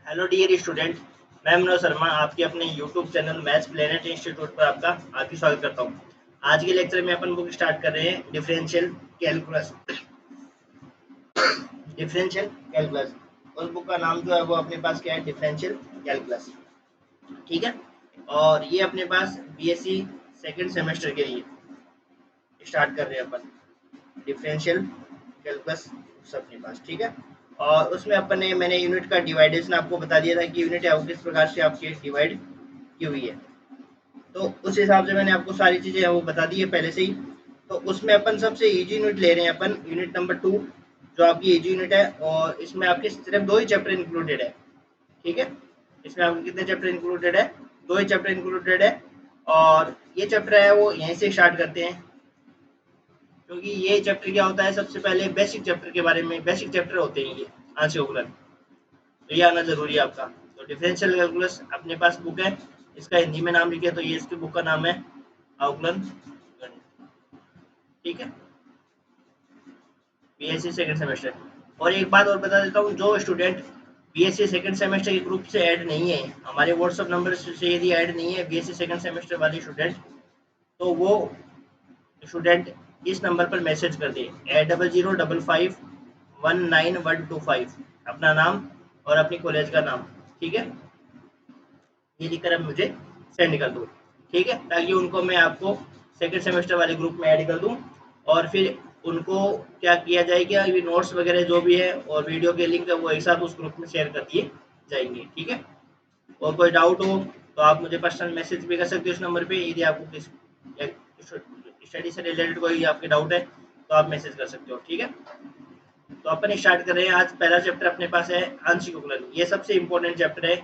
Hello dear student, मैं मनोज शर्मा आपके अपने YouTube channel maths planet institute पर आपका हार्दिक स्वागत करता हूँ। आज के लेक्चर में अपन बुक स्टार्ट कर रहे हैं डिफरेंशियल कैलकुलस। डिफरेंशियल कैलकुलस उस बुक का नाम जो है वो अपने पास क्या है, डिफरेंशियल कैलकुलस। ठीक है, और ये अपने पास बीएससी सेकंड सेमेस्टर के लिए स्टार्ट कर रहे हैं अपन डिफरेंशियल कैलकुलस अपने पास। ठीक है, और उसमें अपन ने मैंने यूनिट का डिवाइडेशन आपको बता दिया था कि यूनिट है वो किस प्रकार से आपकी डिवाइड की हुई है। तो उस हिसाब से मैंने आपको सारी चीज़ें वो बता दी है पहले से ही। तो उसमें अपन सबसे इजी यूनिट ले रहे हैं, अपन यूनिट नंबर 2 जो आपकी इजी यूनिट है, और इसमें आपके सिर्फ 2 ही चैप्टर इंक्लूडेड है। ठीक है, इसमें आपके कितने चैप्टर इंक्लूडेड है? 2 ही चैप्टर इंक्लूडेड है। और ये चैप्टर है वो यहीं से स्टार्ट करते हैं, क्योंकि ये चैप्टर क्या होता है, सबसे पहले बेसिक चैप्टर के बारे में, बेसिक चैप्टर होते हैं ये आंशिक अवकलन, तो ये आना जरूरी है आपका। तो डिफरेंशियल कैलकुलस अपने पास बुक है, इसका हिंदी में नाम लिखे तो ये इसकी बुक का नाम है अवकलन गणित। ठीक है, बीएससी सेकंड सेमेस्टर। और एक बात और बता देता हूँ, जो स्टूडेंट बीएससी सेकंड सेमेस्टर के ग्रुप से ऐड नहीं है, हमारे व्हाट्सएप नंबर से यदि ऐड नहीं है बीएससी सेकंड सेमेस्टर वाले स्टूडेंट, तो वो स्टूडेंट इस नंबर पर मैसेज कर दे 8005519125, अपना नाम और अपनी कॉलेज का नाम। ठीक है, ये लिखकर अब मुझे सेंड कर दो। ठीक है, ताकि उनको मैं आपको सेकंड सेमेस्टर वाले ग्रुप में ऐड कर दूं, और फिर उनको क्या किया जाएगा, ये नोट्स वगैरह जो भी है और वीडियो के लिंक है वो एक साथ उस ग्रुप में शेयर कर दिए जाएंगे। ठीक है, और कोई डाउट हो तो आप मुझे पर्सनल मैसेज भी कर सकते हो इस नंबर पे। यदि आपको किस स्टडी से रिलेटेड कोई आपके डाउट है तो आप मैसेज कर सकते हो। ठीक है, तो अपन स्टार्ट कर रहे हैं। आज पहला चैप्टर अपने पास है आंशिक अवकलन। ये सबसे इम्पोर्टेंट चैप्टर है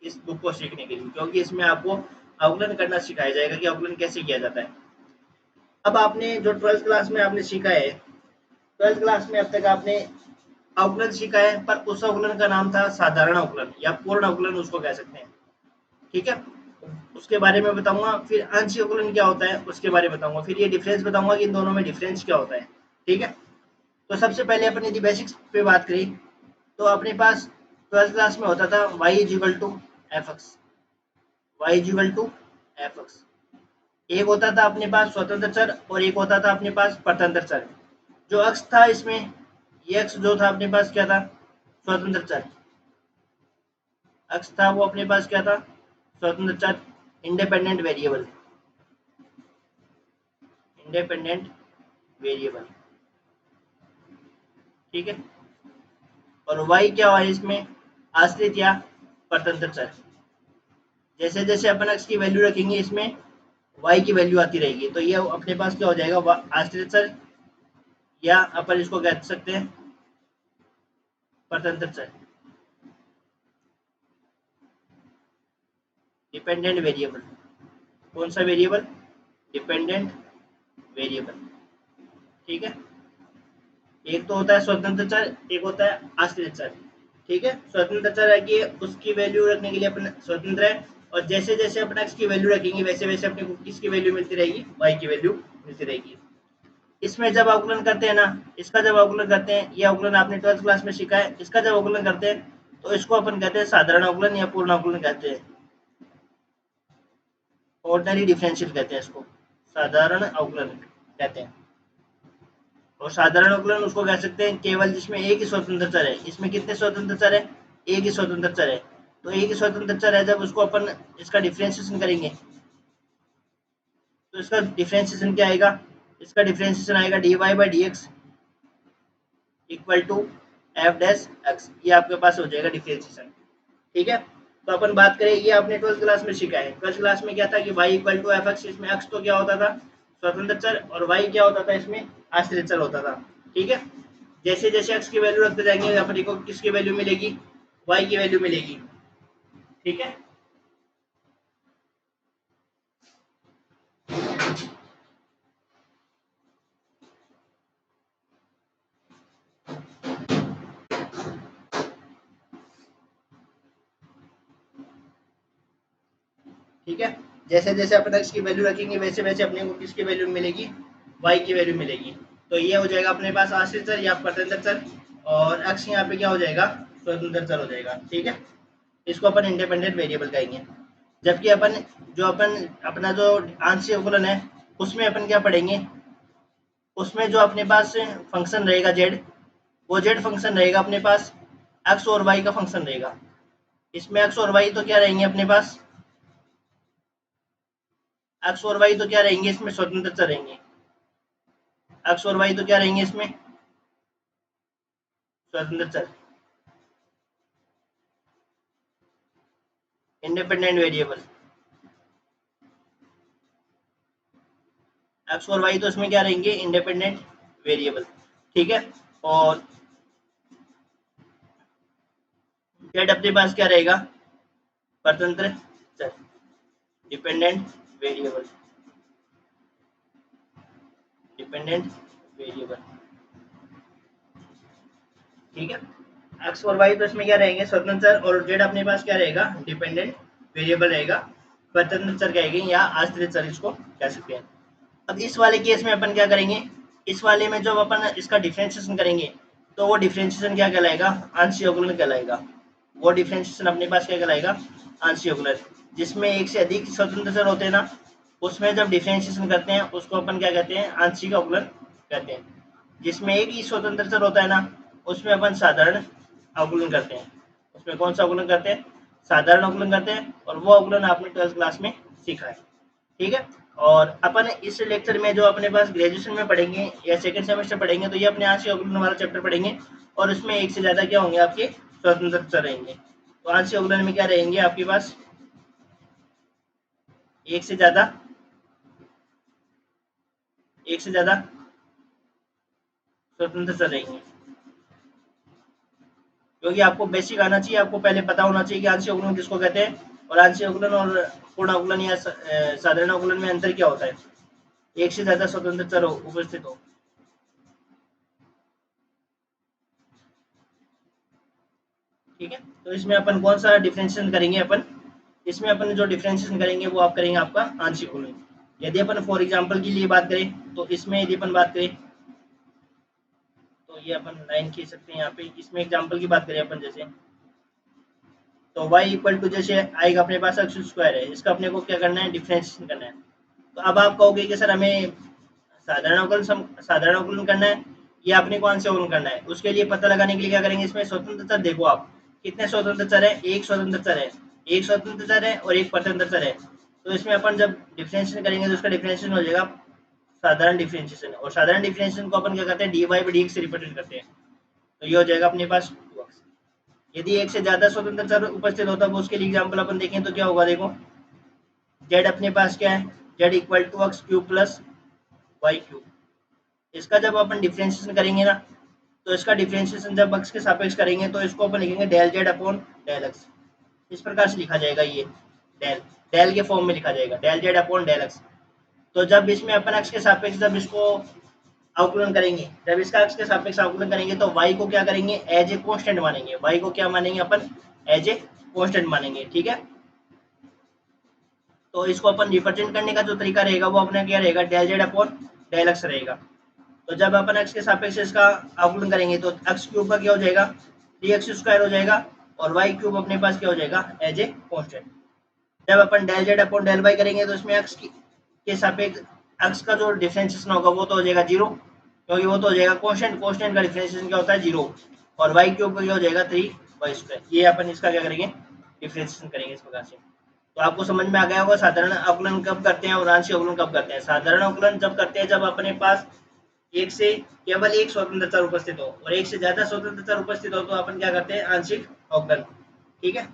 इस बुक को सीखने के लिए, क्योंकि इसमें आपको अवकलन करना सिखाया जाएगा कि अवकलन कैसे किया जाता है। अब आपने जो ट्वेल्थ क्लास में आपने सीखा है, ट्वेल्थ क्लास में अब तक आपने अवकलन सीखा है, पर उस अवकलन का नाम था साधारण अवकलन या पूर्ण अवकलन उसको कह सकते हैं। ठीक है, उसके बारे में बताऊंगा। फिर आंशिक अवकलन क्या होता है उसके बारे में बताऊंगा। फिर ये डिफरेंस बताऊंगा कि इन दोनों में डिफरेंस क्या होता है। ठीक है, तो सबसे पहले अपन यदि बेसिक्स पे बात करें तो अपने पास ट्वेल्थ क्लास में होता था y equal to f x. Y equal to f x, एक होता था अपने पास स्वतंत्र चर और एक होता था अपने पास परतंत्र चर। जो अक्ष था इसमें, ये अक्ष जो था अपने पास क्या था, स्वतंत्र चर। अक्ष था वो अपने पास क्या था, स्वतंत्र चर, इंडिपेंडेंट वेरिएबल, इंडिपेंडेंट वेरिएबल। ठीक है, और y क्या हुआ इसमें, आश्रित या परतंत्र चर। जैसे जैसे अपन x की वैल्यू रखेंगे इसमें y की वैल्यू आती रहेगी, तो ये अपने पास क्या हो जाएगा, आश्रित चर, या अपन इसको कह सकते हैं परतंत्र चर, डिपेंडेंट वेरिएबल। कौन सा वेरिएबल, डिपेंडेंट वेरिएबल। ठीक है, एक तो होता है स्वतंत्र चर, एक होता है आश्रित चर। ठीक है, स्वतंत्र चर है कि उसकी वैल्यू रखने के लिए अपन स्वतंत्र है, और जैसे जैसे अपन x की वैल्यू रखेंगे वैसे वैसे अपने को किसकी वैल्यू मिलती रहेगी, y की वैल्यू मिलती रहेगी। इसमें जब अवकलन करते हैं ना, इसका जब अवकलन करते हैं, ये अवकलन आपने ट्वेल्थ क्लास में सीखा है, इसका जब अवकलन करते हैं तो इसको अपन कहते हैं साधारण अवकलन या पूर्ण अवकलन कहते हैं, ऑर्डिनरी डिफरेंशियल कहते हैं इसको, साधारण अवकलन कहते हैं। और साधारण अवकलन उसको कह सकते हैं केवल जिसमें एक ही स्वतंत्र चर है। इसमें कितने स्वतंत्र चर है, एक ही स्वतंत्र चर है। तो एक ही स्वतंत्र चर है, जब उसको अपन इसका डिफरेंशिएशन करेंगे तो इसका डिफरेंशिएशन क्या आएगा, इसका डिफरेंशिएशन आएगा dy by d x equal to f dash x. ये आपके पास हो जाएगा डिफरेंशिएशन। ठीक है, तो अपन बात करें, ये आपने ट्वेल्थ क्लास में सीखा है। ट्वेल्थ क्लास में क्या था कि y equal to f x, इसमें x तो क्या होता था, स्वतंत्र चर, और y क्या होता था, इसमें आश्रित चर होता था। ठीक है, जैसे जैसे x की वैल्यू रखते जाएंगे अपने को किसकी वैल्यू मिलेगी, y की वैल्यू मिलेगी। ठीक है, ठीक है, जैसे जैसे अपन x की वैल्यू रखेंगे वैसे वैसे अपने को किसकी वैल्यू मिलेगी, y की वैल्यू मिलेगी। तो ये हो जाएगा अपने पास आश्रित चर या परतंत्र चर, और x यहाँ पे क्या हो जाएगा, स्वतंत्र चर हो जाएगा। ठीक है, इसको अपन इंडिपेंडेंट वेरिएबल कहेंगे। जबकि अपन अपना जो आंशिक अवकलन है उसमें अपन क्या पढ़ेंगे, उसमें जो अपने पास फंक्शन रहेगा जेड, वो जेड फंक्शन रहेगा अपने पास एक्स और वाई का फंक्शन रहेगा। इसमें एक्स और वाई तो क्या रहेंगे अपने पास, एक्स और वाई तो क्या रहेंगे इसमें, स्वतंत्र चर रहेंगे। एक्स और वाई तो क्या रहेंगे इसमें, स्वतंत्र चर, इंडिपेंडेंट वेरिएबल। एक्स और वाई तो इसमें क्या रहेंगे, इंडिपेंडेंट वेरिएबल। ठीक है, और जेड अपने पास क्या रहेगा, स्वतंत्र चर, डिपेंडेंट वेरिएबल, डिपेंडेंट वेरिएबल। ठीक है, एक्स और वाई तो इसमें क्या रहेंगे, स्वतंत्र चर, और जेड अपने पास क्या रहेगा, डिपेंडेंट वेरिएबल रहेगा, स्वतंत्र चर कहेंगे या आश्रित चर इसको कह सकते हैं। अब इस वाले केस में अपन क्या करेंगे, इस वाले में जब अपन इसका डिफरेंशिएशन करेंगे तो वो डिफरेंशिएशन क्या कहलाएगा, आंशिक अवकलन कहलाएगा। वो डिफरेंशिएशन अपने पास क्या कहलाएगा, आंशिक अवकलन। जिसमें एक से अधिक स्वतंत्र चर होते हैं ना, उसमें जब डिफरेंशिएशन करते हैं उसको अपन क्या कहते हैं, आंशिक अवकलन कहते हैं। जिसमें एक ही स्वतंत्र चर होता है ना, उसमें अपन साधारण अवकलन करते हैं। उसमें कौन सा अवकलन करते हैं, साधारण अवकलन करते हैं, और वो अवकलन आपने 12th क्लास में सीखा है। ठीक है, और अपन इस लेक्चर में जो अपने पास ग्रेजुएशन में पढ़ेंगे या सेकंड सेमेस्टर पढ़ेंगे, तो ये अपने आंशिक अवकलन वाला चैप्टर पढ़ेंगे, और उसमें एक से ज्यादा क्या होंगे आपके स्वतंत्र चर रहेंगे। तो आंशिक अवकलन में क्या रहेंगे आपके पास, एक से ज्यादा, एक से ज्यादा स्वतंत्र चर रहेंगे। क्योंकि आपको बेसिक आना चाहिए, आपको पहले पता होना चाहिए कि आंशिक अवकलन किसको कहते हैं, और आंशिक अवकलन और पूर्ण अवकलन या साधारण अवकलन में अंतर क्या होता है। एक से ज्यादा स्वतंत्र चर उपस्थित हो। ठीक है, तो इसमें अपन कौन सा डिफरेंशिएशन करेंगे, अपन इसमें अपन जो डिफरेंशिएशन करेंगे वो आप करेंगे आपका आंशिक अवकलन। यदि अपन फॉर एग्जांपल के लिए बात करें, तो इसमें यदि अपन बात करें तो ये अपन लाइन खींच सकते हैं यहाँ पे। इसमें एग्जांपल की बात करें अपन जैसे, तो y इक्वल टू जैसे आएगा अपने पास एक्स स्क्वायर है, इसका अपने को क्या करना है, डिफरेंशिएशन करना है। तो अब आप कहोगे कि सर हमें साधारण अवकलन करना है या अपने को आंशिक अवकलन करना है। उसके लिए पता लगाने के लिए क्या करेंगे, इसमें स्वतंत्र चर देखो आप, कितने स्वतंत्र चर है, एक स्वतंत्र चर है, एक स्वतंत्र चर है और एक स्वतंत्र चर है। तो इसमें अपन जब डिफरेंशिएशन करेंगे तो उसका डिफरेंशिएशन हो जाएगा साधारण डिफरेंशिएशन, और साधारण डिफरेंशिएशन को अपन क्या करते हैं, डी वाई बाई डी से रिप्रेजेंट करते हैं। तो ये हो जाएगा अपने पास 2x। यदि एक से ज्यादा स्वतंत्र चर उपस्थित होता है, उसके लिए एग्जाम्पल अपन देखें तो क्या होगा, देखो z अपने पास क्या है, z equal to x cube plus y cube. इसका जब अपन डिफरेंशिएशन करेंगे ना, तो इसका डिफरेंशिएशन जब x के सापेक्ष करेंगे तो इसको अपन लिखेंगे del z upon del x। इस प्रकार से लिखा जाएगा, ये डेल डेल के फॉर्म में लिखा जाएगा, del z upon del x। तो जब इसमें अपन x के सापेक्ष जब इसको अवकलन करेंगे, जब इसका x के सापेक्ष अवकलन करेंगे तो y को क्या करेंगे, एज ए कांस्टेंट मानेंगे। y को क्या मानेंगे अपन, एज ए कांस्टेंट मानेंगे। ठीक है, तो इसको अपन रिप्रेजेंट करने का जो तरीका रहेगा वो अपना क्या रहेगा, del z upon del x रहेगा। तो जब अपन x के सापेक्ष इसका अवकलन करेंगे तो x क्यूब का क्या हो जाएगा, 3x स्क्वायर हो जाएगा, और y क्यूब अपने पास क्या हो जाएगा, एज ए कांस्टेंट। जब अपन del z upon del y करेंगे तो इसमें के सापेक्ष x का जो डिफरेंशिएशन होगा वो तो हो जाएगा 0, क्योंकि वो तो हो जाएगा कांस्टेंट, कांस्टेंट का डिफरेंशिएशन क्या होता है, 0। और y क्यूब का क्या हो जाएगा, 3y स्क्वायर। ये अपन इसका क्या करेंगे, डिफरेंशिएशन करेंगे इस प्रकार से। तो आपको समझ में आ गया होगा साधारण अवकलन कब करते हैं और आंशिक अवकलन कब करते हैं। साधारण अवकलन जब करते हैं जब अपने पास एक से केवल एक स्वतंत्र चर उपस्थित हो, और एक से ज्यादा स्वतंत्र चर उपस्थित हो तो अपन क्या करते हैं, आंशिक अवकलन। ठीक है,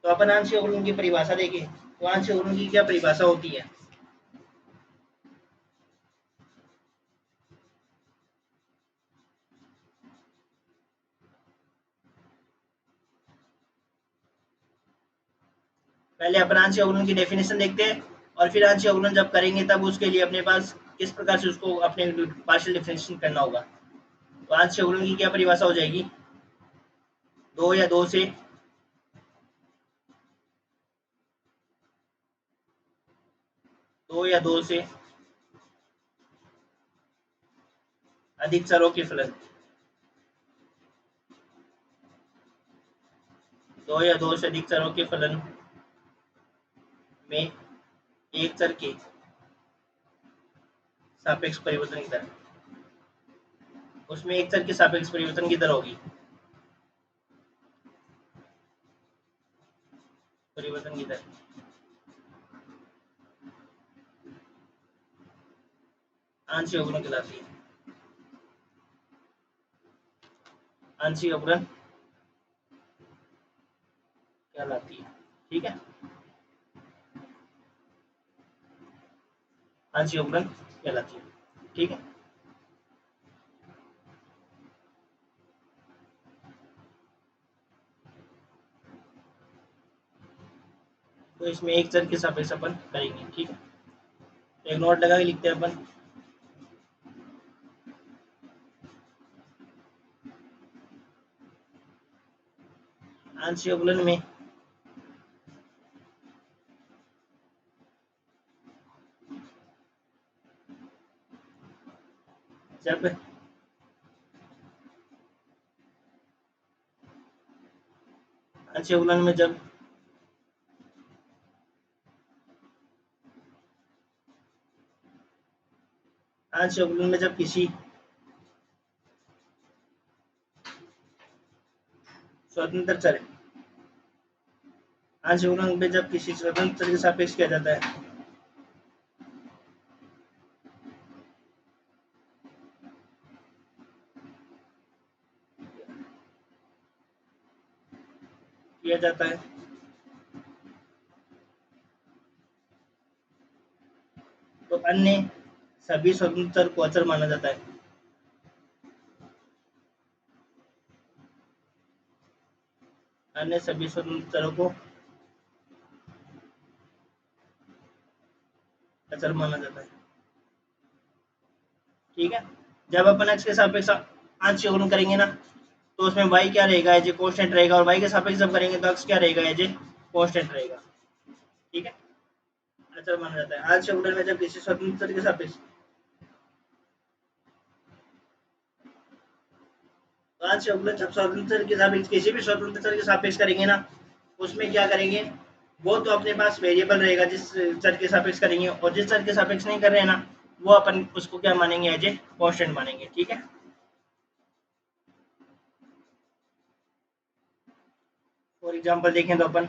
तो अपन आंशिक अवकलन की परिभाषा देखें, तो आंशिक अवकलन की क्या परिभाषा होती है। पहले अपन आंशिक अवकलन की डेफिनेशन देखते हैं, और फिर आंशिक अवकलन जब करेंगे तब उसके लिए अपने पास किस प्रकार से उसको अपने पार्शियल डिफरेंशिएशन करना होगा। तो आंशिक अवकलन की क्या परिभाषा हो जाएगी, दो या दो से अधिक चरों के फलन। दो या दो से अधिक चरों के फलन में एक चर के सापेक्ष परिवर्तन की दर, उसमें एक चर के सापेक्ष परिवर्तन की दर होगी, परिवर्तन की दर आंशिक अवकलन कहलाती है। आंशिक अवकलन कहलाती है, ठीक है, आंशिक अवकलन कहलाती है, ठीक है। तो इसमें एक चर के सापेक्ष अपन करेंगे, ठीक है। एक नोट लगा के लिखते हैं अपन, आंशिक अवकलन में जब आंशिक अवकलन में जब आंशिक अवकलन में जब किसी स्वतंत्र चर, आंशिक अवकलन में जब किसी स्वतंत्र चर के सापेक्ष किया जाता है, किया जाता है तो अन्य सभी स्वतंत्र चर को अचर माना जाता है। अन्य सभी स्वतंत्र चरों को अचर माना जाता है, ठीक है। जब अपन x के सापेक्ष आंशिक अवकलन करेंगे ना, तो उसमें y क्या रहेगा, एज ए कांस्टेंट रहेगा, और y के सापेक्ष जब करेंगे तो x क्या रहेगा, एज ए कांस्टेंट रहेगा, ठीक है, अचर माना जाता है। आंशिक अवकलन में जब किसी स्वतंत्र चर के सापेक्ष, आंशिक अवकलन जब स्वतंत्र चर के सापेक्ष किसी भी स्वतंत्र चर के सापेक्ष करेंगे ना, उसमें क्या करेंगे, वो तो अपने पास वेरिएबल रहेगा जिस चर के सापेक्ष करेंगे, और जिस चर के सापेक्ष नहीं कर रहे हैं ना, वो अपन उसको क्या मानेंगे, एज ए कांस्टेंट मानेंगे, ठीक है। फॉर एग्जांपल देखें तो अपन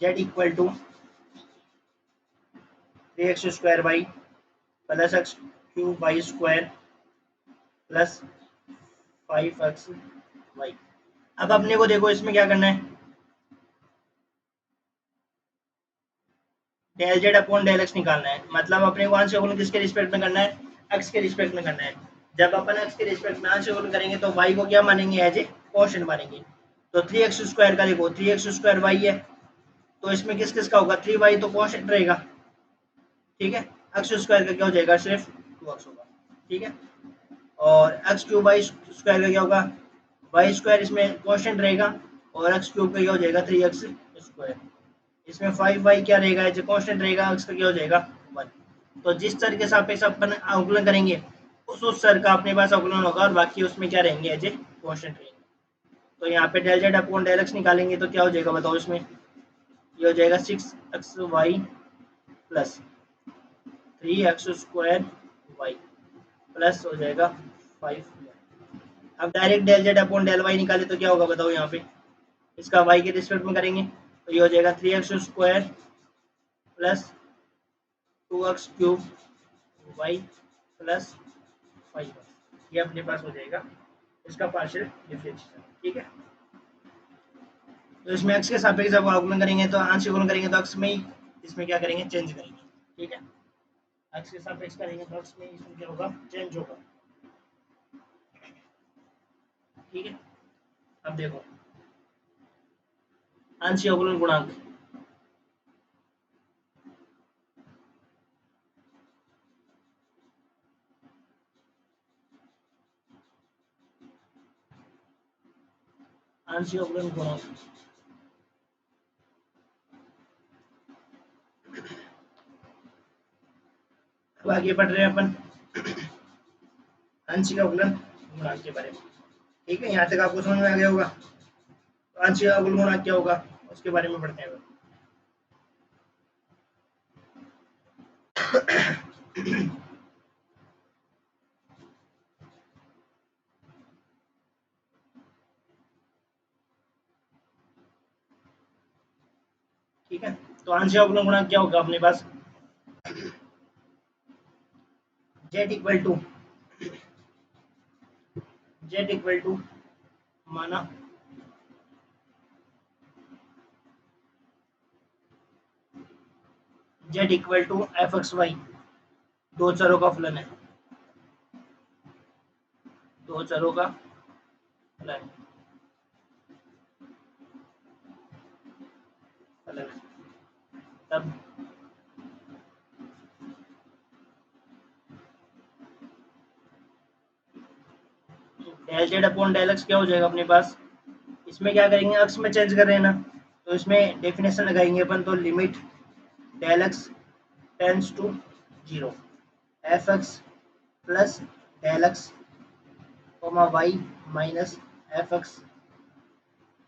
z equal to 3x square y plus x cube y square plus 5x y. अब अपने को देखो इसमें क्या करना है, del z upon del x निकालना है, मतलब अपने को आंशिक अवकलन किसके रिस्पेक्ट में करना है, एक्स के रिस्पेक्ट में करना है। जब अपन एक्स के रिस्पेक्ट में आंशिक अवकलन करेंगे तो वाई को क्या मानेंगे, एज ए कांस्टेंट मानेंगे। तो 3x स्क्वायर का देखो 3x स्क्वायर वाई है, तो इसमें किस किस का होगा, 3y तो कांस्टेंट रहेगा, ठीक है। एक्स स्क्वायर का क्या हो जाएगा, सिर्फ 2x होगा, ठीक है। और एक्स क्यूब वाई स्क्वायर का क्या होगा, वाई स्क्वायर इसमें कांस्टेंट रहेगा, और एक्स क्यूब का क्या हो जाएगा 3x स्क्वायर। इसमें 5y क्या रहेगा, एज कांस्टेंट रहेगा, एक्स का क्या हो जाएगा 1। तो जिस चर के सापेक्ष अपन अवकलन करेंगे उस चर का अपने पास अवकलन होगा, और बाकी उसमें क्या रहेंगे, एज कांस्टेंट रहेंगे। तो यहाँ पे del z upon del x निकालेंगे तो क्या हो जाएगा बताओ, इसमें ये हो जाएगा 6xy plus 3x square y plus हो जाएगा 5। अब direct del z upon del y निकाले तो क्या होगा बताओ, यहाँ पे इसका y के रिस्पेक्ट में करेंगे तो ये हो जाएगा 3x square plus 2x cube y plus 5। ये अपने पास हो जाएगा इसका पार्शियल डिफरेंशियल, ठीक है। तो इसमें x के सापेक्ष जब अवकलन करेंगे तो आंशिक अवकलन करेंगे तो x में ही इसमें क्या करेंगे, चेंज करेंगे, ठीक है। x के सापेक्ष करेंगे तो x में इसमें क्या होगा, चेंज होगा, ठीक है। अब देखो आंशिक अवकलन गुणांक, आंशिक अवकलन गुणांक अब आगे बढ़ रहे हैं अपन आंशिक अवकलन गुणांक के बारे में, ठीक है। यहाँ तक आपको समझ में आ गया होगा। तो आंशिक अवकलन गुणांक क्या होगा उसके बारे में पढ़ते हैं। ठीक है, तो आंशिक अवकलन गुणांक क्या होगा अपने पास, जेड इक्वल टू माना z equal to f x y, दो चरों का फलन है, दो चरों का फलन फलन है। तब del z upon del x क्या हो जाएगा अपने पास, इसमें क्या करेंगे अक्स में चेंज कर रहे हैं ना, तो इसमें डेफिनेशन लगाएंगे अपन, तो limit del x tends to zero f x plus del x comma y minus f x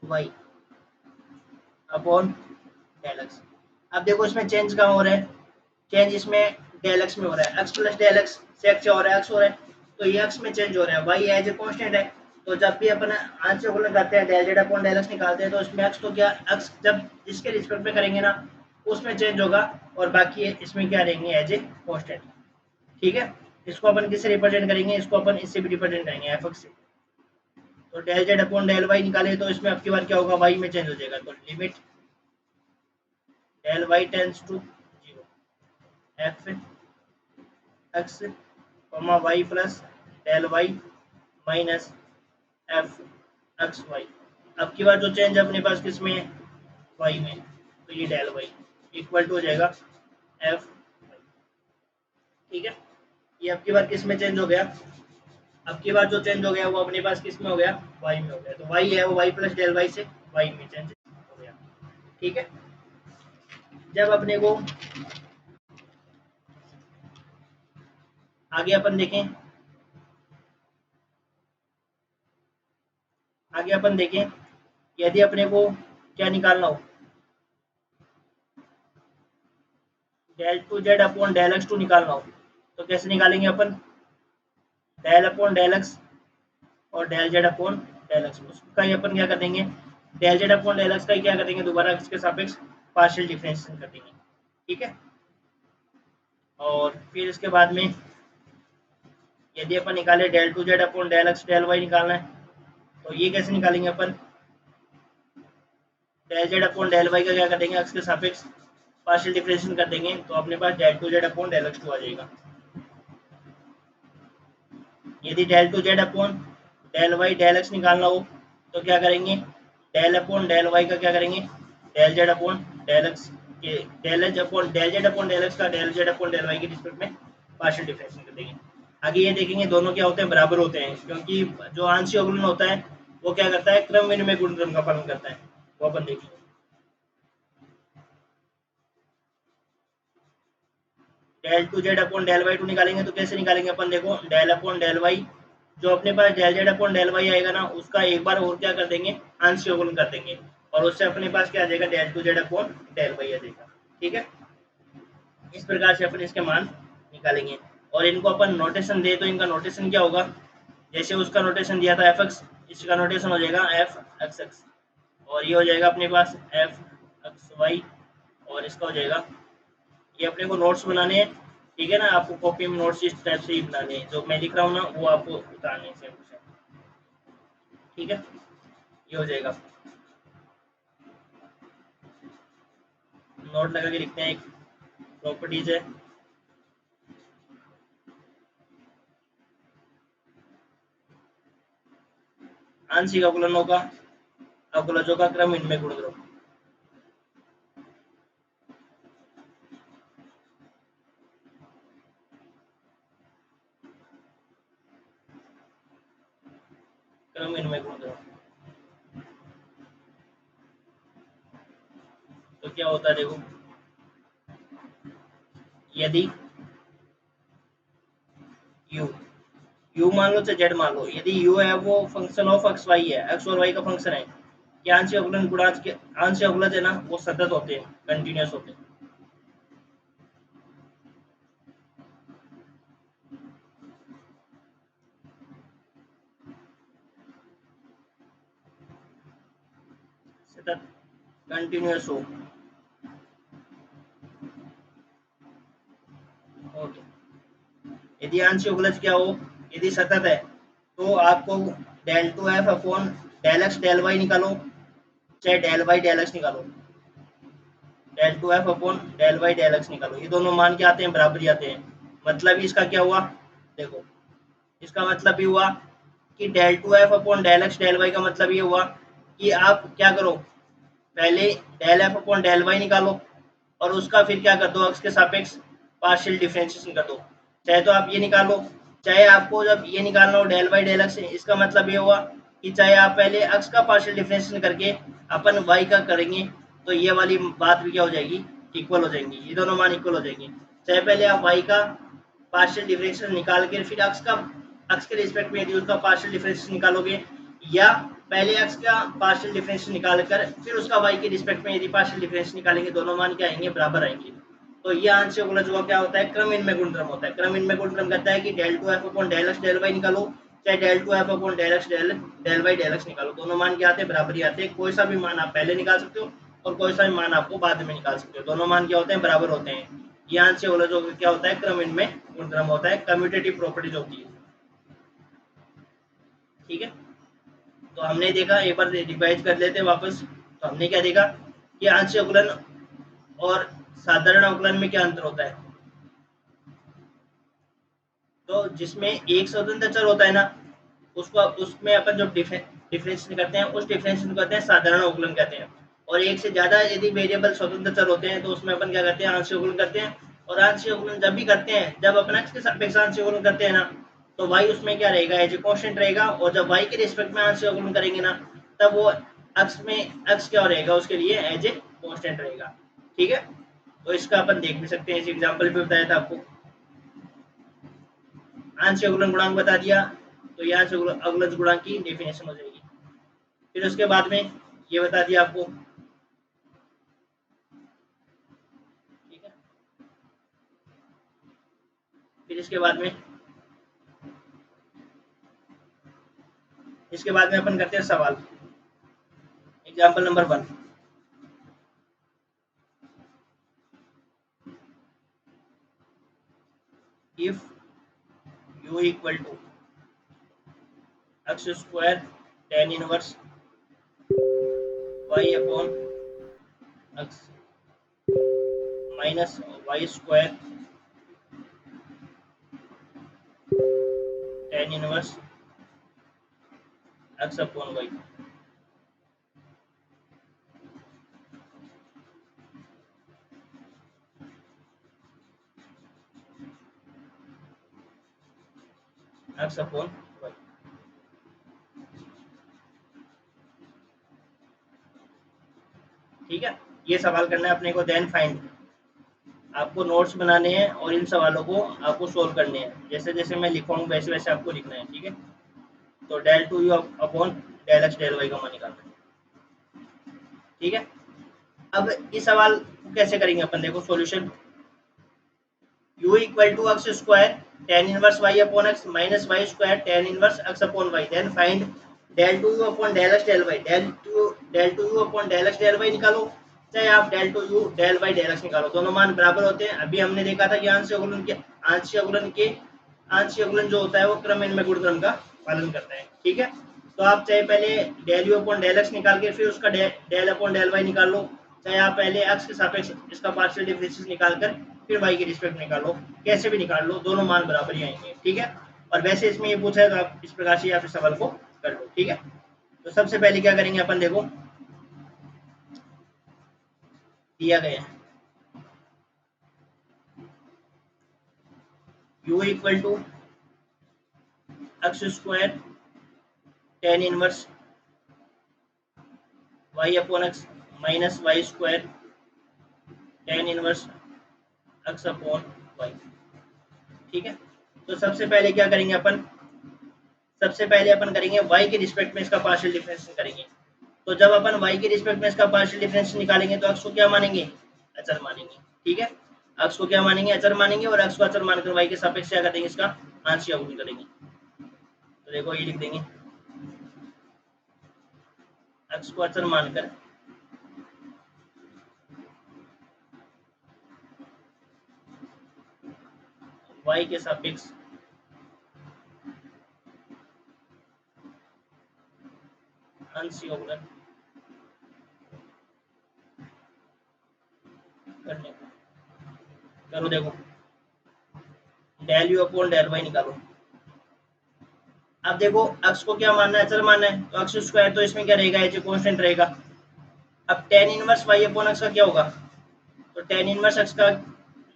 y upon del x. अब देखो इसमें चेंज कहाँ हो रहा है, चेंज इसमें डेल एक्स में हो रहा है, एक्स प्लस डेल एक्स से एक्स हो रहा है, एक्स हो रहा है, तो ये एक्स में चेंज हो रहा है, वाई एज ए कांस्टेंट है। तो जब भी अपन आंसर को लगाते हैं del z upon del x निकालते हैं, तो इसमें एक्स तो क्या एक्स जब जिसके रिस्पेक्ट में करेंगे ना उसमें चेंज होगा, और बाकी इसमें क्या रहेंगे एज ए कांस्टेंट। ठीक है, इसको अपन किससे रिप्रेजेंट करेंगे, इसको अपन इससे भी रिप्रेजेंट करेंगे एफ एक्स से। तो del z upon del y निकाले तो इसमें अब की बार क्या होगा, वाई में चेंज हो जाएगा, तो limit del y tends to zero f x comma y plus del y minus f x y. अब की बार जो चेंज है अपने पास किस में है, वाई में, तो ये डेल वाई इक्वल टू हो जाएगा एफ वाई। ठीक है, ये अब की बार किस में चेंज हो गया, अब की बार जो चेंज हो गया वो अपने पास किस में हो गया, वाई में हो गया, तो वाई है वो वाई प्लस डेल वाई से वाई में चेंज हो गया। ठीक है, जब अपने को आगे अपन देखें, आगे अपन देखें यदि अपने को क्या निकालना हो, del two z upon del x two निकालना हो, तो कैसे निकालेंगे अपन, डेल अपॉन डेल एक्स और del z upon del x, उसका ही अपन क्या कर देंगे, del z upon del x का ही क्या कर देंगे दोबारा इसके सापेक्ष पार्शियल डिफरेंशिएशन कर देंगे। ठीक है, और फिर इसके बाद में यदि अपन निकाले del two z upon del x del y निकालना है, तो ये कैसे निकालेंगे अपन, del z upon del y का क्या कर देंगे एक्स के सापेक्ष पार्शियल डिफरेंशिएशन कर देंगे, तो अपने पास del two z upon del x two आ जाएगा। यदि del two z upon del y del x निकालना हो तो क्या करेंगे, डेल अपॉन डेल वाई का क्या करेंगे, del z upon del x के del h upon del z upon del x का del z upon del y के रिस्पेक्ट में पार्शियल डिफरेंशिएशन कर देंगे। आगे ये देखेंगे दोनों क्या होते हैं, बराबर होते हैं, क्योंकि जो आंशिक अवकलन होता है वो क्या करता है, क्रम विनिमय गुणधर्म का पालन करता है, वो अपन देखेंगे। Del two z upon del y two निकालेंगे तो कैसे निकालेंगे अपन, देखो डेल अपॉन डेल वाई, जो अपने पास del z upon del y आएगा ना उसका एक बार और क्या कर देंगे, आंशिक अवकलन कर देंगे, और उससे अपने पास क्या आ जाएगा, del two z upon del y आ जाएगा। ठीक है, इस प्रकार से अपन इसके मान निकालेंगे, और इनको अपन नोटेशन दे तो इनका नोटेशन क्या होगा, जैसे उसका नोटेशन दिया था एफ एक्स, इसका नोटेशन हो जाएगा एफ एक्स एक्स, और ये हो जाएगा अपने पास एफ एक्स वाई, और इसका हो जाएगा, ये अपने को नोट्स बनाने हैं। ठीक है ना, आपको कॉपी में नोट्स इस टाइप से ही बनाने हैं, जो मैं लिख रहा हूँ ना वो आपको उतारने से। ठीक है, ये हो जाएगा, नोट लगा के लिखते हैं, एक प्रॉपर्टीज है, आंशिक अवकलनों का अवकलजों का क्रम इनमें गुणधर्म। क्रम इनमें गुणधर्म तो क्या होता है, देखो यदि u मान लो चाहे जेड मान लो, यदि u है वो फंक्शन ऑफ एक्स वाई है, एक्स और वाई का फंक्शन है, कि आंशिक अवकलन गुणांक के आंशिक अवकलज है ना वो सतत होते हैं, कंटिन्यूस होते हैं। सतत कंटिन्यूस हो। ओके, यदि आंशिक अवकलज क्या हो, यदि सतत है तो आपको del two f upon del x del y निकालो, चाहे डेल वाई डेल एक्स निकालो, del two f upon del y del x निकालो, ये दोनों मान के आते हैं, बराबर ही आते हैं। मतलब इसका क्या हुआ, देखो इसका मतलब भी हुआ कि del two f upon del x del y का मतलब ये हुआ कि आप क्या करो, पहले del f upon del y निकालो और उसका फिर क्या कर दो, अक्स के सापेक्ष पार्शियल डिफरेंशिएशन कर दो। चाहे तो आप ये निकालो, चाहे आपको जब ये निकालना हो डेल बाई डेल एक्स, इसका मतलब ये हुआ कि चाहे आप पहले अक्स का पार्शियल डिफरेंशिएशन करके अपन वाई का करेंगे तो ये वाली बात भी क्या हो जाएगी, इक्वल हो जाएंगी, ये दोनों मान इक्वल हो जाएंगे। चाहे पहले आप वाई का पार्शियल डिफरेंशिएशन निकाल के फिर अक्स के रिस्पेक्ट में यदि उसका पार्शियल डिफरेंशिएशन निकालोगे, या पहले एक्स का पार्शियल डिफरेंशिएशन निकाल कर फिर उसका वाई के रिस्पेक्ट में यदि पार्शियल डिफरेंशिएशन निकालेंगे, दोनों मान क्या आएंगे, बराबर आएंगे। तो ये आंशिक अवकलज हुआ क्या होता है, क्रम इनमें गुणक्रम होता है। क्रम इनमें गुणक्रम कहता है कि del two f upon del x del y निकालो, चाहे del two f upon del x del y del x निकालो, दोनों मान क्या आते हैं, बराबर ही आते हैं। कोई सा भी मान आप पहले निकाल सकते हो और कोई सा भी मान आपको बाद में निकाल सकते हो, दोनों मान क्या होते हैं, बराबर होते हैं। ये आंशिक अवकलज क्या होता है, क्रम इनमें गुणक्रम होता है, कम्यूटेटिव प्रॉपर्टीज होती है। ठीक है, तो हमने देखा, एक बार रिवाइज कर लेते हैं वापस। तो हमने क्या देखा कि आंशिक अवकलन और साधारण अवकलन में क्या अंतर होता है। तो जिसमें एक स्वतंत्र चर होता है ना, उसको उसमें अपन जो डिफरेंशिएशन करते हैं उस डिफरेंशिएशन को कहते हैं साधारण अवकलन कहते हैं। और एक से ज्यादा यदि वेरिएबल स्वतंत्र चर होते हैं तो उसमें अपन क्या करते हैं, आंशिक अवकलन करते हैं। और आंशिक अवकलन जब भी करते हैं, जब अपन x के सापेक्ष आंशिक अवकलन करते हैं ना, तो y उसमें क्या रहेगा, एज ए कांस्टेंट रहेगा। और जब y के रिस्पेक्ट में आंशिक अवकलन करेंगे ना, तब वो x क्या रहेगा उसके लिए, एज ए कांस्टेंट रहेगा। ठीक है, तो इसका अपन देख भी सकते हैं, इस एग्जाम्पल पे बताया था आपको। आंशिक अवकलन गुणांक बता दिया, तो ये आंशिक अवकलन गुणांक की डेफिनेशन हो जाएगी। फिर उसके बाद में ये बता दिया आपको। ठीक है, फिर इसके बाद में अपन करते हैं सवाल। Example number 1, if u equal to x square tan inverse y upon x minus y square tan inverse x upon y. X upon y. ठीक है, ये सवाल करना है अपने को। देन फाइंड, आपको नोट्स बनाने हैं और इन सवालों को आपको सोल्व करने हैं, जैसे जैसे मैं लिखवाऊँ वैसे वैसे आपको लिखना है। ठीक है, तो del two u upon del x del y का मान निकालना है। ठीक है, अब इस सवाल को कैसे करेंगे अपन, देखो solution. u equal to x square tan inverse y upon x minus y square tan inverse x upon y। Then find del two u upon del x del y. Del two u upon del x del y निकालो, चाहे आप del two u del y del x निकालो, दोनों मान बराबर होते हैं। अभी हमने देखा था कि आंशिक अवकलन जो होता है वो क्रम इनमें गुणक्रम का पालन करता है। ठीक है, तो आप चाहे पहले del u upon del x निकाल के फिर उसका डेल अपॉन डेल वाई निकाल लो, चाहे आप पहले एक्स के सापेक्ष इसका पार्शियल डिफरेंशिएशन निकाल कर फिर वाई के रिस्पेक्ट निकालो, कैसे भी निकाल लो, दोनों मान बराबर ही आएंगे। ठीक है, और वैसे इसमें ये पूछा है तो आप इस प्रकार से या फिर सवाल को कर लो। ठीक है, तो सबसे पहले क्या करेंगे अपन, देखो दिया गया है u equal to x square tan inverse y upon x minus y square tan inverse x upon y. ठीक है, तो सबसे पहले क्या करेंगे अपन, सबसे पहले अपन करेंगे y के रिस्पेक्ट में इसका पार्शियल डिफरेंशिएशन करेंगे। तो जब अपन y के रिस्पेक्ट में इसका पार्शियल डिफरेंस निकालेंगे तो x को क्या मानेंगे, अचर मानेंगे। ठीक है, x को क्या मानेंगे, अचर मानेंगे, और x को अचर मानकर y के सापेक्ष क्या करेंगे, इसका आंशिक अवकलन करेंगे। तो देखो ये लिख देंगे, x को अचर मानकर y के सापेक्ष आंशिक अवकलन करने को। करो देखो, del u upon del y निकालो। अब देखो x को क्या मानना है, अचर मानना है, तो x स्क्वायर तो इसमें क्या रहेगा, एच कांस्टेंट रहेगा। अब tan inverse y upon x का क्या होगा, तो tan इनवर्स x का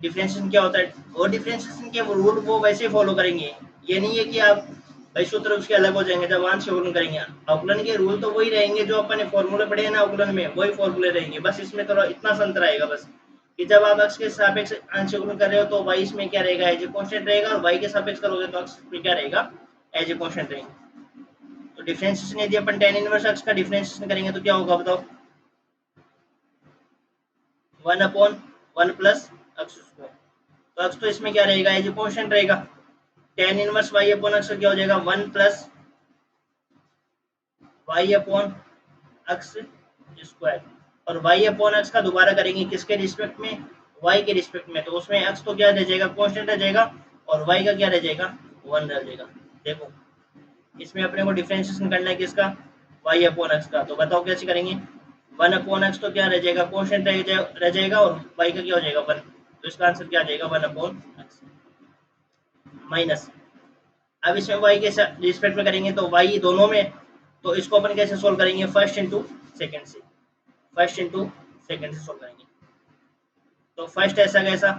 डिफरेंशिएशन क्या होता है, और डिफरेंशिएशन के रूल वो वैसे फॉलो करेंगे। ये नहीं है कि आप भाई सूत्र उसके अलग हो जाएंगे जब आंशिक अवकलन करेंगे। अवकलन के रूल तो वही रहेंगे जो अपन ने फॉर्मूले पढ़े हैं ना अवकलन में, वही फॉर्मूले रहेंगे, बस इसमें थोड़ा इतना सा अंतर आएगा बस कि जब आप x के सापेक्ष आंशिक अवकलन कर रहे हो तो y इसमें क्या रहेगा, एज ए कांस्टेंट रहेगा, और y के सापेक्ष करोगे तो x में क्या रहेगा, एज ए कांस्टेंट रहेगा। तो डिफरेंशिएशन यदि अपन tan इनवर्स x का डिफरेंशिएशन करेंगे तो क्या होगा बताओ, 1 अपॉन 1 प्लस x स्क्वायर। तो x तो इसमें क्या रहेगा, एज ए कांस्टेंट रहेगा। tan inverse y upon x क्या हो जाएगा, 1 plus y upon x square. और y अपॉन x का दोबारा करेंगे किसके रिस्पेक्ट में, y के रिस्पेक्ट में, तो उसमें x तो क्या रह जाएगा, कांस्टेंट रह जाएगा, और y का क्या रह जाएगा, 1 रह जाएगा। देखो इसमें अपने को डिफरेंशिएशन करना है किसका, y अपॉन x का, तो बताओ कैसे करेंगे। 1 अपॉन x तो क्या रह जाएगा, कांस्टेंट रह जाएगा, और y का क्या हो जाएगा, 1, तो इसका आंसर क्या आ जाएगा, 1 अपॉन x माइनस। अब इसमें y के रिस्पेक्ट में करेंगे तो y दोनों में, तो इसको अपन कैसे सोल्व करेंगे, फर्स्ट इंटू सेकेंड से, फर्स्ट इंटू सेकेंड से सोल्व करेंगे। तो फर्स्ट ऐसा कैसा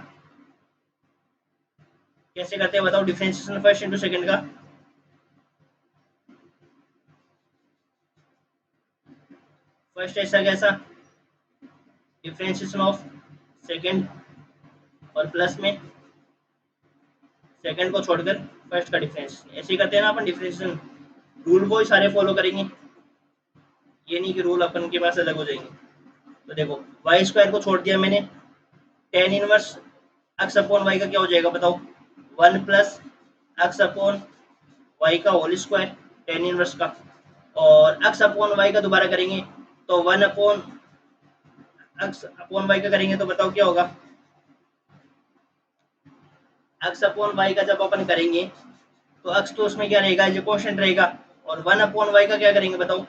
कैसे करते हैं बताओ, डिफरेंशिएशन फर्स्ट इंटू सेकेंड का। फर्स्ट ऐसा कैसा, डिफरेंशिएशन ऑफ सेकेंड, और प्लस में सेकेंड को छोड़कर फर्स्ट का डिफरेंशिएशन, ऐसे ही करते हैं ना अपन डिफरेंशिएशन। रूल वो ही सारे फॉलो करेंगे, ये नहीं कि रूल अपन के पास अलग हो जाएंगे। तो देखो वाई स्क्वायर को छोड़ दिया मैंने, tan inverse x upon y का क्या हो जाएगा बताओ, 1 प्लस एक्स अपॉन वाई का होल स्क्वायर, टेन इनवर्स का, और एक्स अपॉन वाई का दोबारा करेंगे तो 1 अपॉन एक्स अपॉन वाई का करेंगे तो बताओ क्या होगा, एक्स अपॉन वाई का जब अपन करेंगे तो एक्स तो उसमें क्या रहेगा, जो क्वेश्चन रहेगा, और 1 अपॉन वाई का क्या करेंगे बताओ,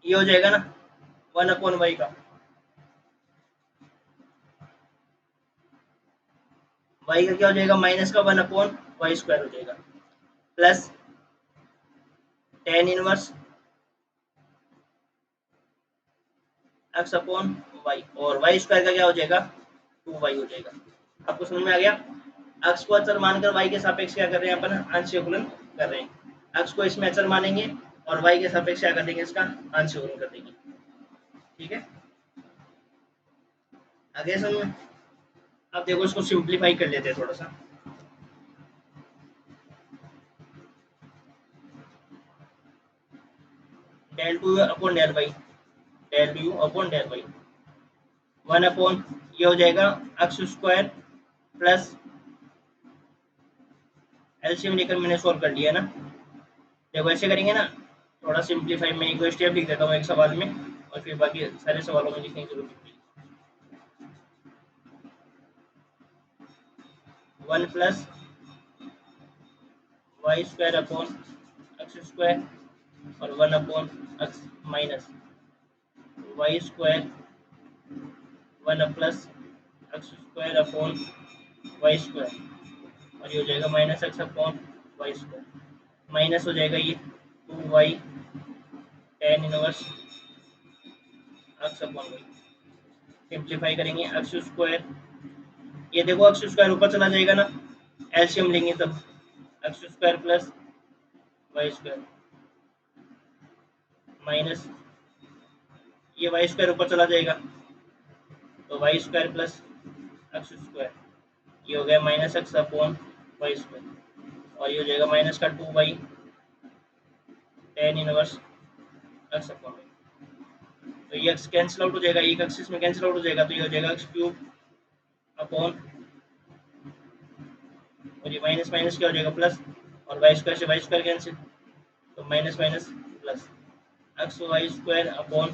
ये हो जाएगा ना 1 अपॉन वाई का, वाई का क्या हो जाएगा, माइनस का 1 अपॉन वाई स्क्वायर हो जाएगा, plus tan inverse x upon y, और वाई स्क्वायर का क्या हो जाएगा, 2y हो जाएगा। आपको समझ में आ गया, एक्स को अचर मानकर वाई के सापेक्ष क्या कर रहे हैं अपन, आंशिक अवकलन कर रहे हैं। एक्स को इसमें अचर मानेंगे और वाई के सापेक्ष क्या कर देंगे, इसका आंशिक अवकलन कर देंगे। ठीक है, आगे समझ में। अब देखो इसको सिंप्लीफाई कर लेते हैं थोड़ा सा। Del two upon del y, del u upon del y, 1 upon ये हो जाएगा एक्स स्क्वायर प्लस एलसीएम लेकर मैंने सोल्व कर लिया ना। देखो ऐसे करेंगे ना, थोड़ा सिंप्लीफाई में एक स्टेप लिख देता हूँ एक सवाल में, और फिर बाकी सारे सवालों में लिखने की जरूरत नहीं। 1 plus y square upon x square, और 1 upon x minus y square 1 plus x square upon y square, और ये हो जाएगा minus x upon y square, minus हो जाएगा ये 2y tan inverse x upon y. Simplify करेंगे एक्स स्क्वायर, ये देखो एक्स स्क्वायर ऊपर चला जाएगा ना, एलसीएम लेंगे तब x square plus y square minus ये वाई स्क्वायर ऊपर चला जाएगा तो y square plus x square, ये हो गया minus x upon y square, और ये हो जाएगा माइनस का 2y tan inverse x upon y. तो ये एक्स कैंसिल आउट हो जाएगा, एक एक्स इसमें कैंसिल आउट हो जाएगा, तो ये हो जाएगा एक्स क्यूब अपॉन, और ये माइनस माइनस क्या हो जाएगा प्लस, और वाई स्क्वायर से वाई स्क्वायर कैंसिल, तो minus minus plus, x y square upon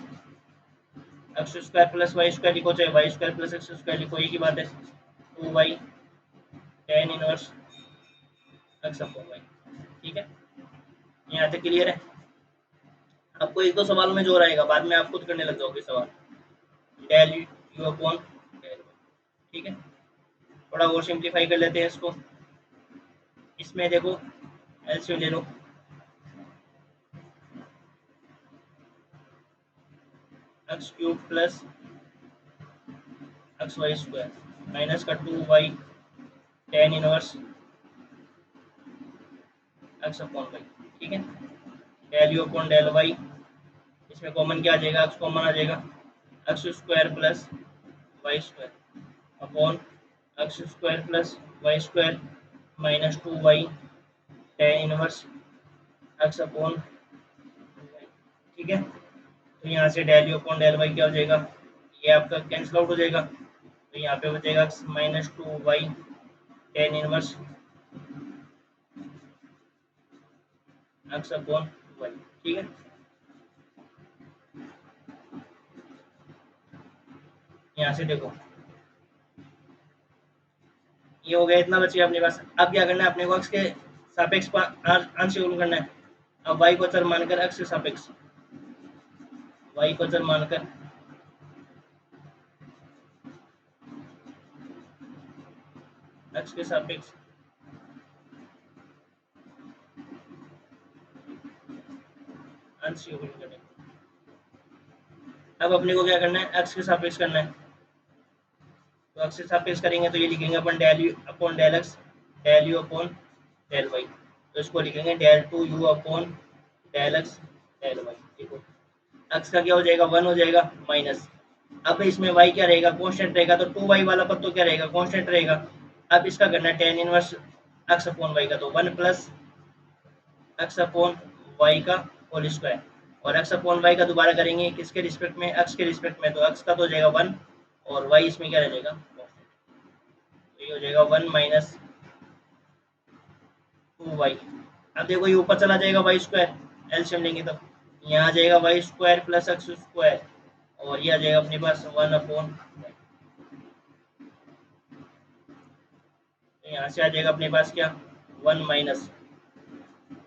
x square plus y square लिखो, चाहे y square plus x square लिखो, एक ही बात है, 2y tan inverse x upon y. ठीक है, यहाँ तक क्लियर है? आपको एक दो सवाल में जो रहेगा, बाद में आप खुद करने लग जाओगे सवाल, del u upon del y. ठीक है, थोड़ा और सिंप्लीफाई कर लेते हैं इसको। इसमें देखो एलसीएम ले लो, x cube plus x y square minus का 2y tan inverse x upon y. ठीक है, del u upon del y, इसमें कॉमन क्या आ जाएगा, एक्स कॉमन आ जाएगा, x square plus y square upon x square plus y square minus 2y tan inverse x upon. ठीक है, तो यहाँ से del u upon del y क्या हो जाएगा, ये आपका कैंसिल आउट हो जाएगा, तो यहाँ पे बचेगा minus 2y tan inverse x upon y. ठीक है, यहाँ से देखो ये हो गया, इतना बच गया अपने पास। अब क्या करना है, अपने को एक्स के सापेक्ष अंश यूज करना है। अब वाई को चर मानकर एक्स के सापेक्ष, वाई को चर मानकर एक्स के सापेक्ष अंश यूज करना है। अब अपने को क्या करना है, एक्स के सापेक्ष करना है, तो एक्स के सापेक्ष करेंगे तो ये लिखेंगे अपन del u upon del x, del u upon del y, तो इसको लिखेंगे del two u upon del x del y. देखो एक्स का क्या हो जाएगा, 1 हो जाएगा माइनस, अब इसमें y क्या रहेगा, कांस्टेंट रहेगा, तो 2y वाला पद तो क्या रहेगा, कांस्टेंट रहेगा। अब इसका करना है tan inverse x upon y का, तो 1 प्लस x अपॉन y का होल स्क्वायर, और x अपॉन y का दोबारा करेंगे किसके रिस्पेक्ट में, x के रिस्पेक्ट में, तो x का तो हो जाएगा 1, और y इसमें क्या रह जाएगा, तो ये हो जाएगा 1 माइनस 2y। अब देखो ये ऊपर चला जाएगा वाई स्क्वायर, एलसीएम लेंगे तब यहाँ आ जाएगा y square plus x square, और ये आ जाएगा अपने पास 1 अपॉन, तो यहाँ से आ जाएगा अपने पास क्या, 1 माइनस,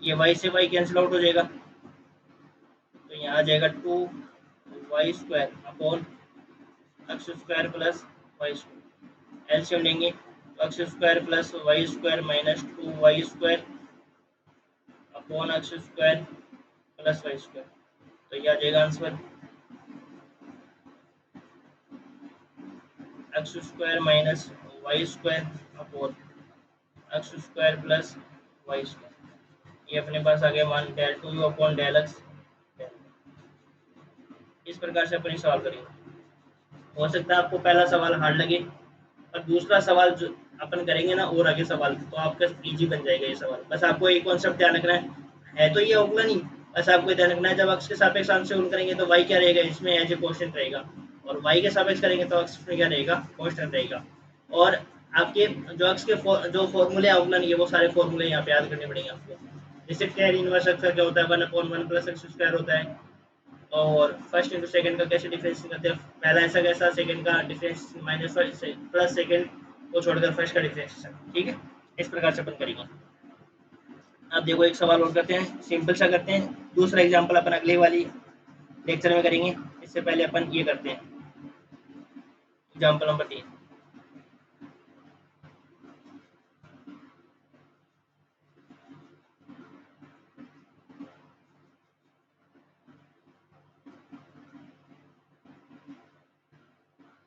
ये वाई से वाई कैंसिल आउट हो जाएगा, तो यहाँ आ जाएगा 2 y square upon x square plus y square, LCM लेंगे तो x square plus y square minus 2 y square upon x square plus y square, तो ये आ जाएगा answer x square minus y square upon x square plus y square. ये अपने पास आ गया मान del two u upon del x. इस प्रकार से अपन सवाल करेंगे। हो सकता है आपको पहला सवाल हार्ड लगे, और दूसरा सवाल जो अपन करेंगे ना और आगे सवाल, तो आपका इजी बन जाएगा ये सवाल। बस आपको एक कॉन्सेप्ट ध्यान रखना है तो ये होगा नहीं, बस आपको ध्यान रखना है जब एक्स के सापेक्ष आंसर उन करेंगे तो वाई क्या रहेगा, इसमें एज ए कांस्टेंट रहेगा, और वाई के सापेक्ष करेंगे तो एक्स में क्या रहेगा, कांस्टेंट रहेगा। और आपके जो एक्स के जो फॉर्मूले अवकलन ये वो सारे फॉर्मूले यहाँ पे याद करने पड़ेंगे आपको। जैसे tan इनवर्स एक्स का क्या होता है, 1/1 प्लस एक्स स्क्वायर होता है, और फर्स्ट इंटू सेकंड का कैसे डिफरेंस करते हैं, पहला ऐसा कैसा, सेकंड का डिफरेंस माइनस प्लस सेकंड को छोड़कर फर्स्ट का डिफरेंस। ठीक है, इस प्रकार से अपन करेंगे। अब देखो एक सवाल और करते हैं, सिंपल सा करते हैं, दूसरा एग्जांपल अपन अगले वाली लेक्चर में करेंगे। इससे पहले अपन ये करते हैं example number 3।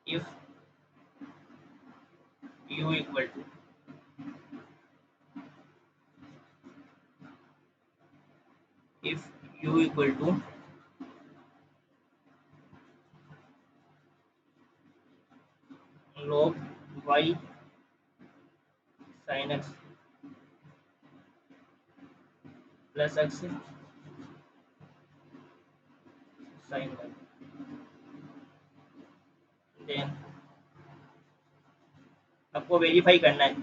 If u equal to, if u equal to log y sin x plus x sine y, then आपको वेरीफाई करना है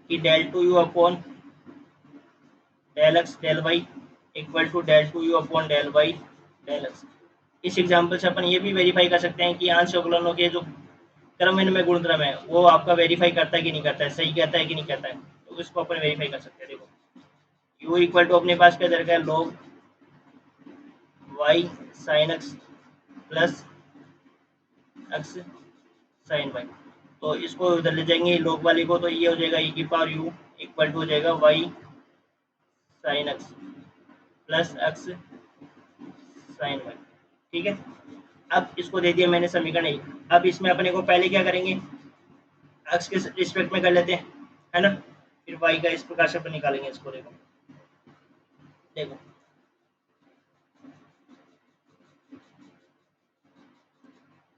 कि del two u upon del x del y equal to del two u upon del y del x. इस example से अपन ये भी verify कर सकते हैं कि आंश अवकलनों के जो क्रम में गुणक्रम है वो आपका वेरीफाई करता है कि नहीं करता है, सही कहता है कि नहीं कहता है, तो इसको अपन वेरीफाई कर सकते हैं। देखो u इक्वल टू अपने पास क्या दर है, log y sin x plus x sin y। तो इसको उधर ले जाएंगे log वाले को, तो ये हो जाएगा e की पावर u इक्वल टू हो जाएगा y sin x plus x sin y। ठीक है, अब इसको दे दिया मैंने समीकरण एक। अब इसमें अपने को पहले क्या करेंगे, x के रिस्पेक्ट में कर लेते हैं, है ना, फिर y का इस प्रकार से अपन निकालेंगे इसको। देखो देखो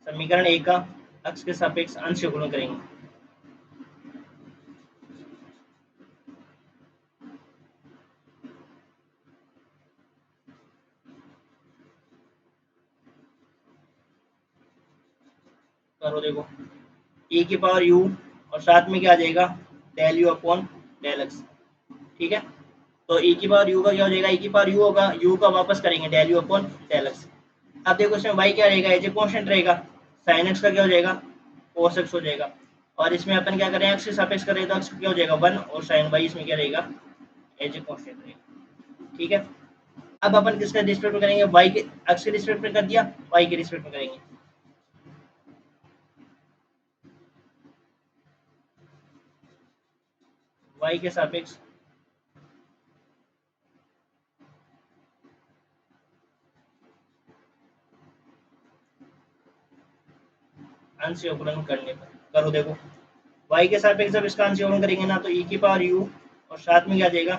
समीकरण एक का x के सापेक्ष अंश गुणन करेंगे। करो, देखो e की पावर u और साथ में क्या आ जाएगा, del u upon del x. ठीक है, तो e की पावर u का क्या हो जाएगा, e की पावर u होगा, u का वापस करेंगे del u upon del x. अब देखो इसमें y क्या रहेगा, एज ए कॉन्स्टेंट रहेगा, साइन x का क्या हो जाएगा, cos x हो जाएगा। और इसमें अपन क्या करें, x के सापेक्ष करें तो x क्या हो जाएगा 1, और साइन y इसमें क्या रहेगा, एज ए कॉन्स्टेंट रहेगा। ठीक है, अब अपन किसके रिस्पेक्ट में करेंगे, y के, x के रिस्पेक्ट में कर दिया, y के रिस्पेक्ट में करेंगे। y के सापेक्ष अंश अवकलन करने पर। करो, देखो y के सापेक्ष जब इसका अंश अवकलन करेंगे ना, तो e की पावर u और साथ में क्या आ जाएगा,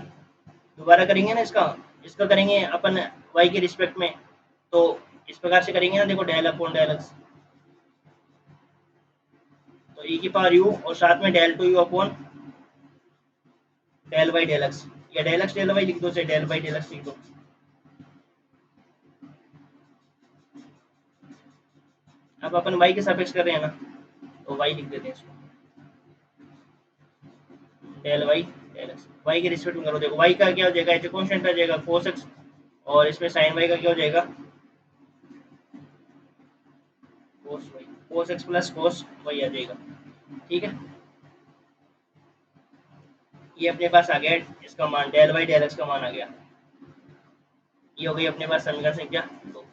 दोबारा करेंगे ना इसका, इसका करेंगे अपन y के रिस्पेक्ट में, तो इस प्रकार से करेंगे ना, देखो डेल अपॉन डेल एक्स, तो e की पावर u और साथ में del two u upon del y del x, या डेल एक्स डेल वाई लिख दो, से डेल वाई डेल एक्स लिख दो। अब अपन y के सापेक्ष कर रहे हैं ना, तो y लिख देते हैं इसको, del y del x, y के रिस्पेक्ट में करो। देखो y का क्या हो जाएगा, एच कॉन्स्टेंट आ जाएगा cos x, और इसमें sin y का क्या हो जाएगा, cos y, cos x plus cos y आ जाएगा। ठीक है, ये अपने पास आ गया, इसका मान डेल वाई डेल एक्स का मान आ गया। ये हो गई अपने पास समीकरण संख्या 2।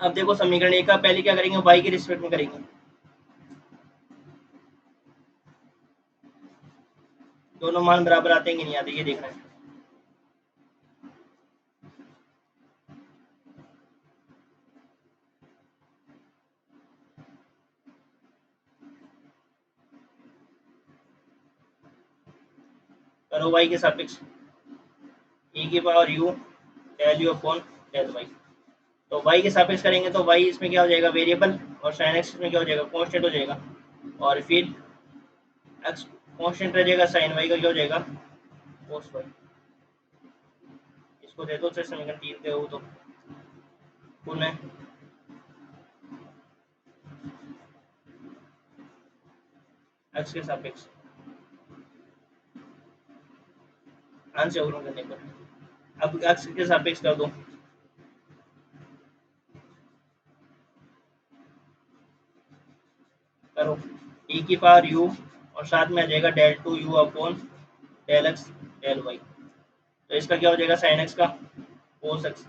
अब देखो समीकरण एक का पहले क्या करेंगे, y के रिस्पेक्ट में करेंगे, दोनों मान बराबर आते हैं कि नहीं आते, ये देखना है। करो y के सापेक्ष e की power u del u upon del y। तो y के सापेक्ष करेंगे तो y इसमें क्या हो जाएगा, वेरिएबल, और sin x में क्या हो जाएगा, कांस्टेंट हो जाएगा, और फिर x कांस्टेंट रह जाएगा, sin y का क्या हो जाएगा, cos y। इसको दे दो, से समीकरण 3 पे हो तो पुनः x के सापेक्ष अंश अवकलन करने पर। अब x के सापेक्ष कर दो, करो e की पावर u और साथ में आ जाएगा del two u upon del x del y. तो इसका क्या हो जाएगा, sin x का cos x,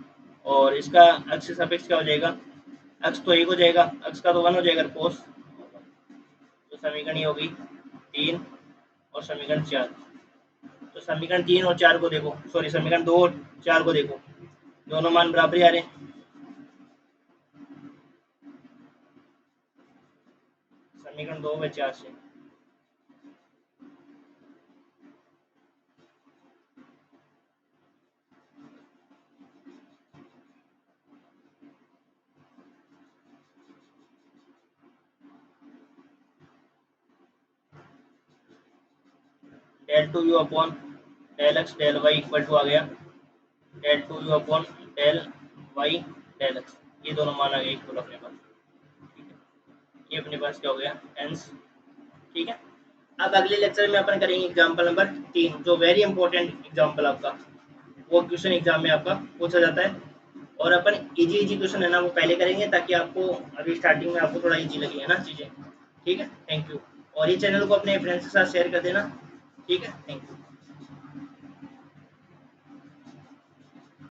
और इसका x के सापेक्ष क्या हो जाएगा, x तो 1 हो जाएगा, x का तो 1 हो जाएगा, cos। तो समीकरण ये हो गई 3 और समीकरण 4। तो समीकरण 3 और 4 को देखो, सॉरी समीकरण 2 और 4 को देखो, दोनों मान बराबर ही आ रहे हैं। समीकरण 2 व 4 से del two u upon del x del y equal to आ गया del two u upon del y del x, ये दोनों मान आ गए इक्वल अपने पास। ठीक है, ये अपने पास क्या हो गया हेंस। ठीक है, अब अगले लेक्चर में अपन करेंगे एग्जाम्पल नंबर 3, जो वेरी इंपॉर्टेंट एग्जाम्पल आपका, वो क्वेश्चन एग्जाम में आपका पूछा जाता है, और अपन इजी क्वेश्चन है ना वो पहले करेंगे, ताकि आपको अभी स्टार्टिंग में आपको थोड़ा इजी लगे है ना चीज़ें। ठीक है, थैंक यू, और ये चैनल को अपने फ्रेंड्स के साथ शेयर कर देना। ठीक है, थैंक यू।